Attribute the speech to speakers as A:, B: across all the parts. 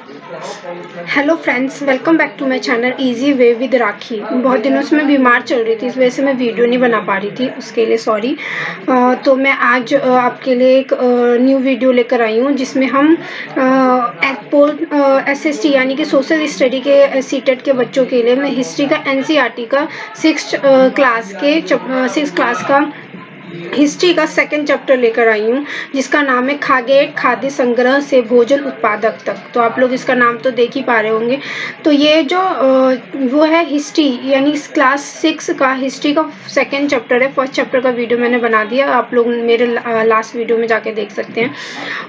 A: Hello friends, welcome back to my channel easy way with Rakhi. बहुत दिनों से मैं बीमार चल रही थी, इस वजह से मैं वीडियो नहीं बना पा रही थी, उसके लिए सॉरी। तो मैं आज आपके लिए एक न्यू वीडियो लेकर आई हूँ जिसमें हम एसएसटी यानी कि सोशल स्टडी के सीटेट के बच्चों के लिए मैं हिस्ट्री का एनसीईआरटी का सिक्स क्लास का हिस्ट्री का सेकंड चैप्टर लेकर आई हूँ जिसका नाम है खागेट, खाद्य संग्रह से भोजन उत्पादक तक। तो आप लोग इसका नाम तो देख ही पा रहे होंगे। तो ये जो वो है हिस्ट्री यानी क्लास 6 का हिस्ट्री का सेकंड चैप्टर है। फर्स्ट चैप्टर का वीडियो मैंने बना दिया, आप लोग मेरे लास्ट वीडियो में जाके देख सकते हैं।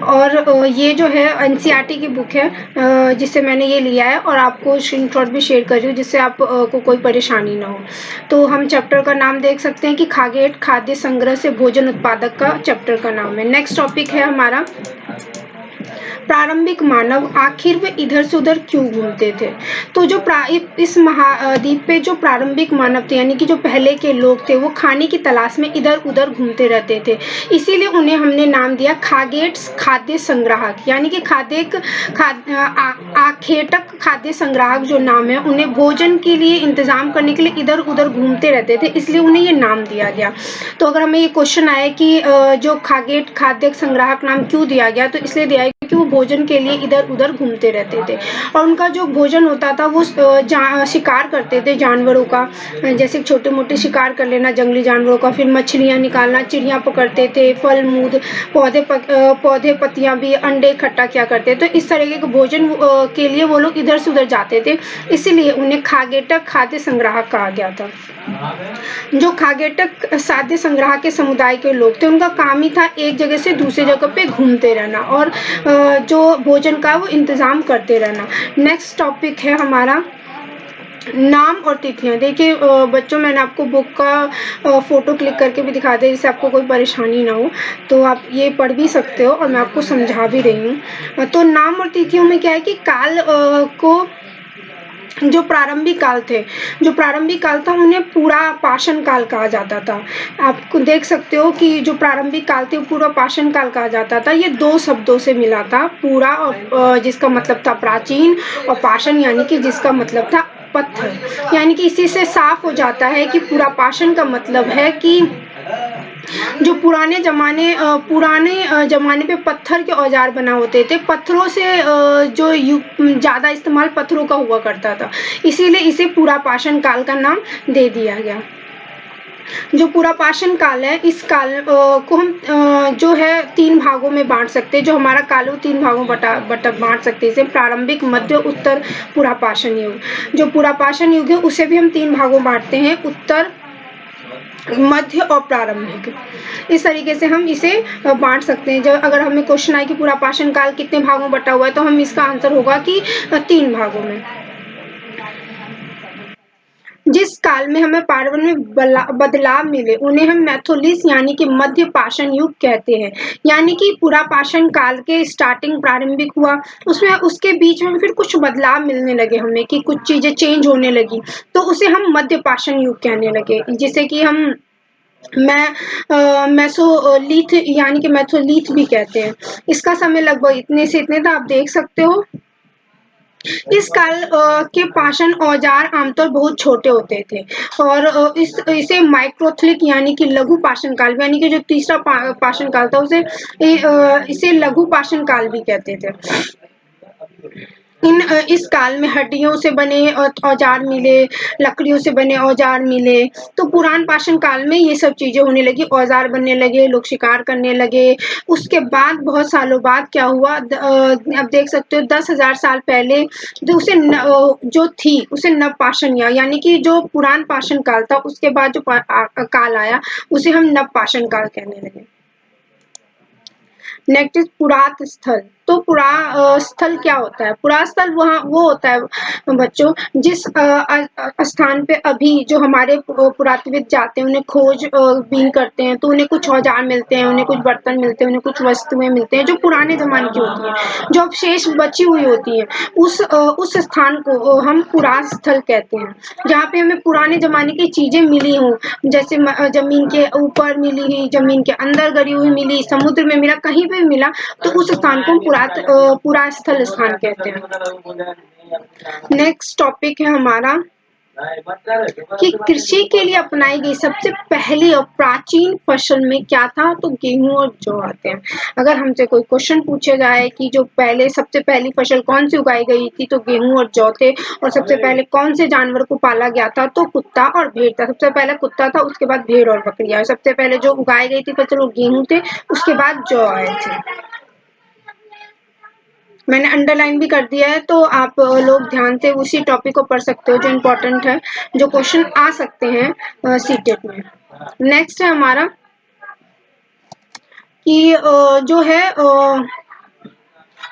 A: और ये जो है एनसीईआरटी की बुक है जिससे मैंने ये लिया है, और आपको स्क्रीनशॉट भी शेयर कर रही हूँ जिससे आपको कोई परेशानी ना हो। तो हम चैप्टर का नाम देख सकते हैं कि खागेट, खाद्य संग्रह से भोजन उत्पादक का चैप्टर का नाम है। नेक्स्ट टॉपिक है हमारा प्रारंभिक मानव, आखिर वे इधर से उधर क्यों घूमते थे। तो जो इस महाद्वीप पे जो प्रारंभिक मानव थे यानी कि जो पहले के लोग थे वो खाने की तलाश में इधर उधर घूमते रहते थे, इसीलिए उन्हें हमने नाम दिया खागेट्स, खाद्य संग्राहक। यानी कि आखेटक खाद्य संग्राहक जो नाम है, उन्हें भोजन के लिए इंतजाम करने के लिए इधर उधर घूमते रहते थे, इसलिए उन्हें ये नाम दिया गया। तो अगर हमें ये क्वेश्चन आए कि जो खागेट खाद्य संग्राहक नाम क्यों दिया गया, तो इसलिए दिया गया कि वो भोजन के लिए इधर उधर घूमते रहते थे और उनका जो भोजन होता था वो शिकार करते थे जानवरों का, जैसे छोटे मोटे शिकार कर लेना जंगली जानवरों का, फिर मछलियाँ निकालना, चिड़िया पकड़ते थे, फल मूल पौधे पत्तियाँ भी, अंडे इकट्ठा किया करते। तो इस तरीके के भोजन के लिए वो लोग इधर से उधर जाते थे, इसीलिए उन्हें खागेटक खाद्य संग्राहक कहा गया था। जो खागेटक खाद्य संग्राहक के समुदाय के लोग थे, उनका काम ही था एक जगह से दूसरी जगह पे घूमते रहना और जो भोजन का वो इंतजाम करते रहना। नेक्स्ट टॉपिक है हमारा नाम और तिथियां। देखिए बच्चों, मैंने आपको बुक का फोटो क्लिक करके भी दिखा दिया जिससे आपको कोई परेशानी ना हो, तो आप ये पढ़ भी सकते हो और मैं आपको समझा भी रही हूँ। तो नाम और तिथियों में क्या है कि काल को जो प्रारंभिक काल था उन्हें पूरा पाषाण काल कहा जाता था। आपको देख सकते हो कि जो प्रारंभिक काल थे पूरा पाषाण काल कहा जाता था। ये दो शब्दों से मिला था, पूरा और जिसका मतलब था प्राचीन, और पाषाण यानी कि जिसका मतलब था पत्थर। यानी कि इसी से साफ हो जाता है कि पूरा पाषाण का मतलब है कि जो पुराने जमाने पे पत्थर के औजार बना होते थे, पत्थरों से जो ज़्यादा इस्तेमाल पत्थरों का हुआ करता था, इसीलिए इसे पूरा पाषाण काल का नाम दे दिया गया। जो पूरा पाषाण काल है, इस काल को हम जो है 3 भागों में बांट सकते हैं। जो हमारा काल है 3 भागों बांट सकते हैं, इसे प्रारंभिक, मध्य, उत्तर पूरा पाषाण युग। जो पूरा पाषाण युग है उसे भी हम 3 भागों बांटते हैं, उत्तर, मध्य और प्रारंभिक। इस तरीके से हम इसे बांट सकते हैं। जब अगर हमें क्वेश्चन आए कि पूरा पाषाण काल कितने भागों बटा हुआ है, तो हम इसका आंसर होगा कि 3 भागों में। जिस काल में हमें पर्यावरण में बदलाव मिले उन्हें हम मैथोलिस यानी कि मध्य पाषाण युग कहते हैं। यानी कि पूरा पाषाण काल के स्टार्टिंग प्रारंभिक हुआ, उसमें उसके बीच में फिर कुछ बदलाव मिलने लगे हमें कि कुछ चीजें चेंज होने लगी, तो उसे हम मध्य पाषाण युग कहने लगे। जिसे कि हम मैसोलिथ यानी कि मैथोलिथ भी कहते हैं। इसका समय लगभग इतने से इतने था, आप देख सकते हो। इस काल के पाषाण औजार आमतौर बहुत छोटे होते थे और इसे माइक्रोथलिक यानी कि लघु पाषाण काल, यानी कि जो तीसरा पाषाण काल था इसे लघु पाषाण काल भी कहते थे। इस काल में हड्डियों से बने औजार मिले, लकड़ियों से बने औजार मिले। तो पुरान पाषाण काल में ये सब चीजें होने लगी, औजार बनने लगे, लोग शिकार करने लगे। उसके बाद बहुत सालों बाद क्या हुआ, आप देख सकते हो 10,000 साल पहले जो उसे नव पाषाण यानी कि जो पुरान पाषाण काल था उसके बाद जो काल आया उसे हम नव पाषाण काल कहने लगे। नेक्स्ट इज पुरात स्थल। तो पुरा स्थल क्या होता है? पुरा स्थल वो होता है बच्चों, जिस स्थान पे अभी जो हमारे पुरातत्वविद जाते हैं, उन्हें खोज बीन करते हैं, तो उन्हें कुछ औजार मिलते हैं, उन्हें कुछ बर्तन मिलते हैं, उन्हें कुछ वस्तुएं मिलते हैं जो पुराने जमाने की होती हैं, जो शेष बची हुई होती हैं। उस स्थान को हम पुरा स्थल कहते हैं, जहाँ पे हमें पुराने जमाने की चीजें मिली हों, जैसे जमीन के ऊपर मिली हुई, जमीन के अंदर गड़ी हुई मिली, समुद्र में मिला, कहीं पे मिला, तो उस स्थान को हम पुरास्थल स्थान कहते हैं। नेक्स्ट टॉपिक है हमारा कि कृषि के लिए अपनाई गई सबसे पहली और प्राचीन फसल में क्या था, तो गेहूं और जौ आते हैं। अगर हमसे कोई क्वेश्चन पूछे जाए कि जो पहले सबसे पहली फसल कौन सी उगाई गई थी, तो गेहूं और जौ थे। और सबसे पहले कौन से जानवर को पाला गया था, तो कुत्ता और भेड़ था। सबसे पहले कुत्ता था, उसके बाद भेड़ और बकरियां। सबसे पहले जो उगाई गई थी फसल वो गेहूं थे, उसके बाद जौ आए थे। मैंने अंडरलाइन भी कर दिया है, तो आप लोग ध्यान से उसी टॉपिक को पढ़ सकते हो जो इम्पोर्टेंट है, जो क्वेश्चन आ सकते हैं सीटेट में। नेक्स्ट है हमारा कि जो है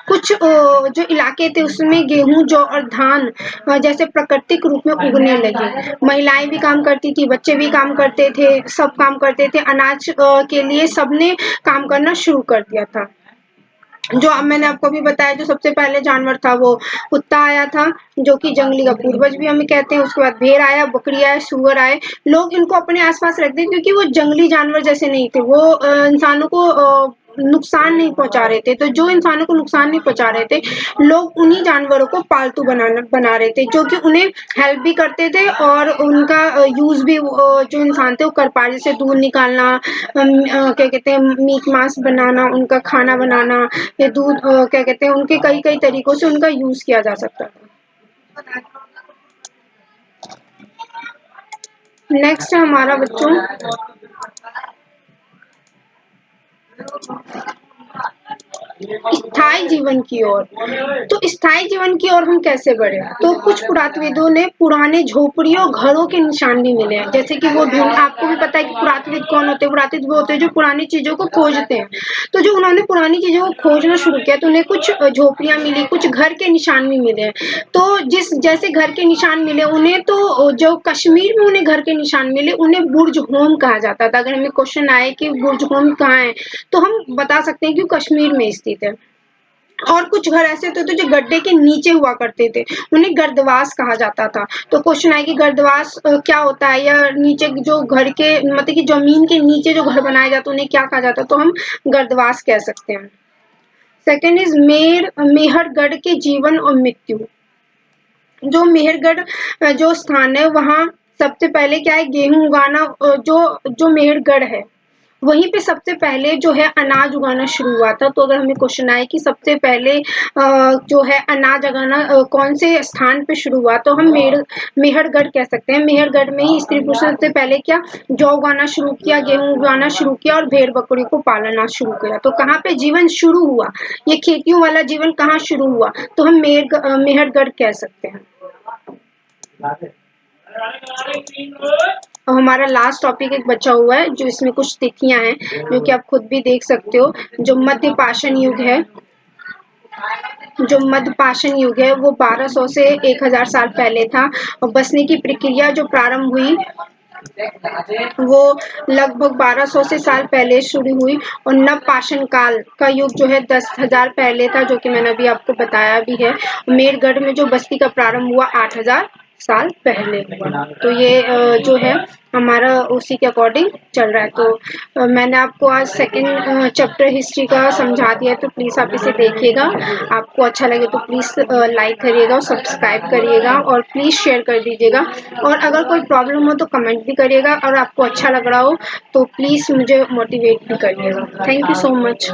A: कुछ जो इलाके थे उसमें गेहूं, जौ और धान जैसे प्राकृतिक रूप में उगने लगे। महिलाएं भी काम करती थी, बच्चे भी काम करते थे, सब काम करते थे। अनाज के लिए सबने काम करना शुरू कर दिया था। जो अब मैंने आपको भी बताया, जो सबसे पहले जानवर था वो कुत्ता आया था, जो कि जंगली का पूर्वज भी हमें कहते हैं। उसके बाद भेड़ आया, बकरी आया, सुअर आए। लोग इनको अपने आसपास रखते हैं क्योंकि वो जंगली जानवर जैसे नहीं थे, वो इंसानों को नुकसान नहीं पहुंचा रहे थे। तो जो इंसानों को नुकसान नहीं पहुंचा रहे थे, लोग उन्हीं जानवरों को पालतू बना रहे थे, जो कि उन्हें हेल्प भी करते थे और उनका यूज भी जो इंसान थे वो कर पा रहे। जैसे दूध निकालना, क्या कहते हैं, मीट मांस बनाना, उनका खाना बनाना, या दूध क्या कहते हैं, उनके कई कई तरीकों से उनका यूज किया जा सकता था। नेक्स्ट है हमारा बच्चों स्थायी जीवन की ओर। तो स्थायी जीवन की ओर हम कैसे बढ़े, तो कुछ पुरातत्वविदों ने पुराने झोपड़ियों घरों के निशान भी मिले हैं। जैसे कि वो ढूंढ, आपको भी पता है कि पुरातत्वविद कौन होते हैं। पुरातत्वविद वो होते हैं जो पुरानी चीजों को खोजते हैं। तो जो उन्होंने पुरानी चीजों को खोजना शुरू किया, तो उन्हें कुछ झोपड़ियां मिली, कुछ घर के निशान भी मिले हैं। तो जिस जैसे घर के निशान मिले उन्हें, तो जो कश्मीर में उन्हें घर के निशान मिले उन्हें बुर्ज होम कहा जाता था। अगर हमें क्वेश्चन आए कि बुर्ज होम कहाँ है, तो हम बता सकते हैं कि कश्मीर में स्थित है। और कुछ घर ऐसे होते थे जो गड्ढे के नीचे हुआ करते थे, उन्हें गर्दवास कहा जाता था। तो क्वेश्चन आए कि गर्दवास क्या होता है, या नीचे जो घर के मतलब कि जमीन के नीचे जो घर बनाए जाते उन्हें क्या कहा जाता है, तो हम गर्दवास कह सकते हैं। सेकेंड इज मेहरगढ़ के जीवन और मृत्यु। जो मेहरगढ़ जो स्थान है, वहाँ सबसे पहले क्या है, गेहूं उगाना। जो मेहरगढ़ है वहीं पे सबसे पहले जो है अनाज उगाना शुरू हुआ था। तो अगर हमें क्वेश्चन आए कि सबसे पहले जो है अनाज उगाना कौन से स्थान पे शुरू हुआ, तो हम मेहरगढ़ कह सकते हैं। मेहरगढ़ में ही स्त्री पुरुष सबसे पहले क्या, जौ उगाना शुरू किया, गेहूं उगाना शुरू किया और भेड़ बकरी को पालना शुरू किया। तो कहाँ पे जीवन शुरू हुआ, ये खेतियों वाला जीवन कहाँ शुरू हुआ, तो हम मेहरगढ़ कह सकते हैं। और हमारा लास्ट टॉपिक एक बचा हुआ है, जो इसमें कुछ तिथियां हैं जो कि आप खुद भी देख सकते हो। जो मध्य पाषाण युग है, वो 1200 से 1000 साल पहले था। और बसने की प्रक्रिया जो प्रारंभ हुई वो लगभग 1200 से साल पहले शुरू हुई। और नव पाषाण काल का युग जो है 10,000 पहले था, जो कि मैंने अभी आपको बताया भी है। मेरगढ़ में जो बस्ती का प्रारंभ हुआ 8000 साल पहले हुआ। तो ये जो है हमारा उसी के अकॉर्डिंग चल रहा है। तो मैंने आपको आज सेकंड चैप्टर हिस्ट्री का समझा दिया है, तो प्लीज़ आप इसे देखिएगा। आपको अच्छा लगे तो प्लीज़ लाइक करिएगा और सब्सक्राइब करिएगा और प्लीज़ शेयर कर दीजिएगा। और अगर कोई प्रॉब्लम हो तो कमेंट भी करिएगा, और आपको अच्छा लग रहा हो तो प्लीज़ मुझे मोटिवेट भी करिएगा। Thank you so much.